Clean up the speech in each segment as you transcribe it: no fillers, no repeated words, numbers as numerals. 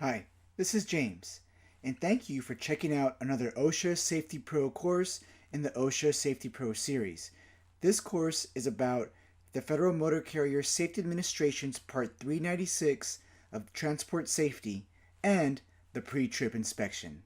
Hi, this is James, and thank you for checking out another OSHA Safety Pro course in the OSHA Safety Pro series. This course is about the Federal Motor Carrier Safety Administration's Part 396 of Transport Safety and the pre-trip inspection.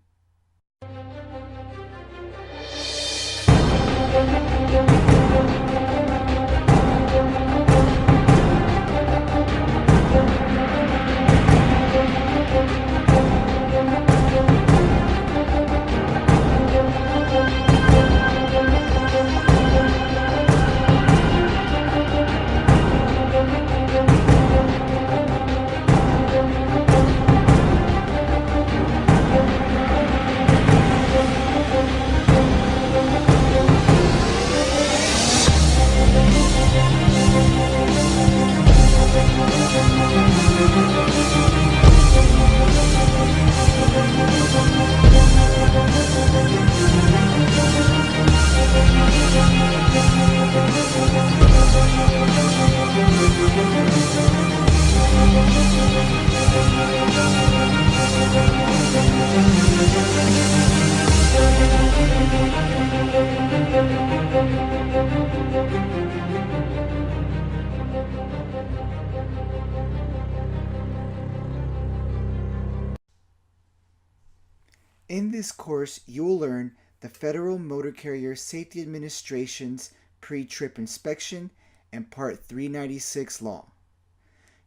In this course, you will learn the Federal Motor Carrier Safety Administration's pre-trip inspection and Part 396 law.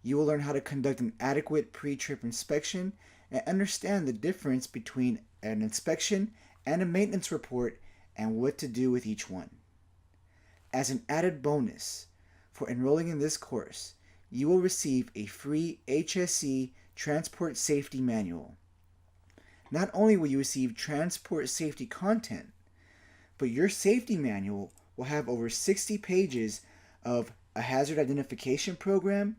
You will learn how to conduct an adequate pre-trip inspection and understand the difference between an inspection and a maintenance report and what to do with each one. As an added bonus, for enrolling in this course, you will receive a free HSE Transport Safety Manual. Not only will you receive transport safety content, but your safety manual will have over 60 pages of a hazard identification program,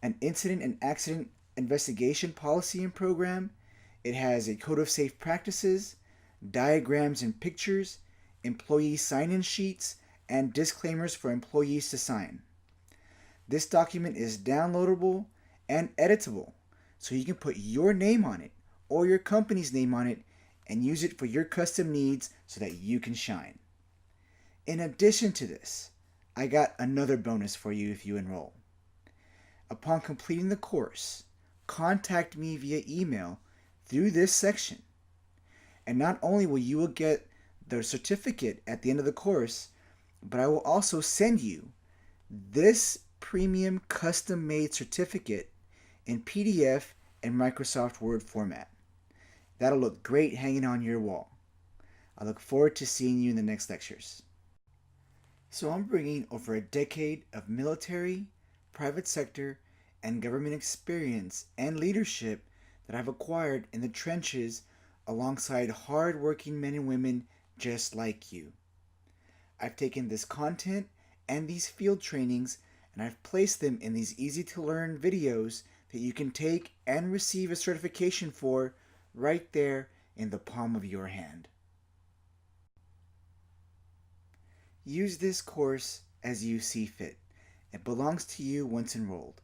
an incident and accident investigation policy and program. It has a code of safe practices, diagrams and pictures, employee sign-in sheets, and disclaimers for employees to sign. This document is downloadable and editable, so you can put your name on it or your company's name on it and use it for your custom needs so that you can shine. In addition to this, I got another bonus for you if you enroll. Upon completing the course, contact me via email through this section. And not only will you get the certificate at the end of the course, but I will also send you this premium custom-made certificate in PDF and Microsoft Word format. That'll look great hanging on your wall. I look forward to seeing you in the next lectures. So I'm bringing over a decade of military, private sector, and government experience and leadership that I've acquired in the trenches alongside hard-working men and women just like you. I've taken this content and these field trainings and I've placed them in these easy-to-learn videos that you can take and receive a certification for right there in the palm of your hand. Use this course as you see fit. It belongs to you once enrolled.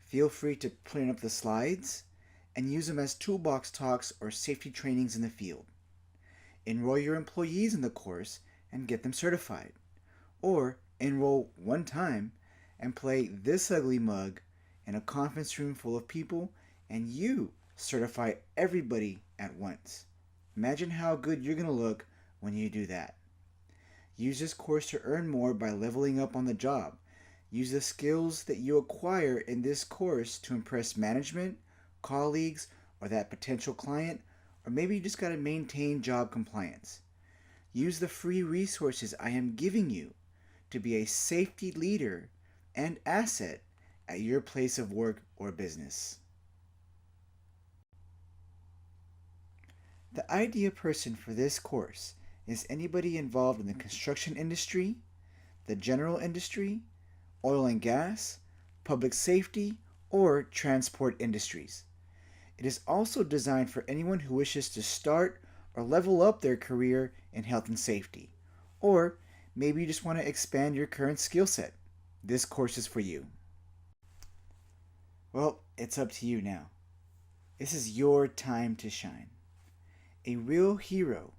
Feel free to print up the slides and use them as toolbox talks or safety trainings in the field. Enroll your employees in the course and get them certified. Or enroll one time and play this ugly mug in a conference room full of people and you certify everybody at once. Imagine how good you're going to look when you do that. Use this course to earn more by leveling up on the job. Use the skills that you acquire in this course to impress management, colleagues, or that potential client, or maybe you just got to maintain job compliance. Use the free resources I am giving you to be a safety leader and asset at your place of work or business. The ideal person for this course is anybody involved in the construction industry, the general industry, oil and gas, public safety, or transport industries. It is also designed for anyone who wishes to start or level up their career in health and safety, or maybe you just want to expand your current skill set. This course is for you. Well, it's up to you now. This is your time to shine. A real hero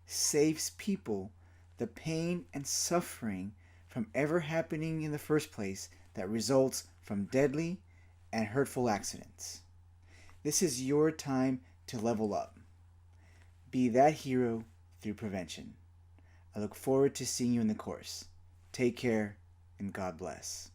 saves people the pain and suffering from ever happening in the first place that results from deadly and hurtful accidents. This is your time to level up. Be that hero through prevention. I look forward to seeing you in the course. Take care and God bless.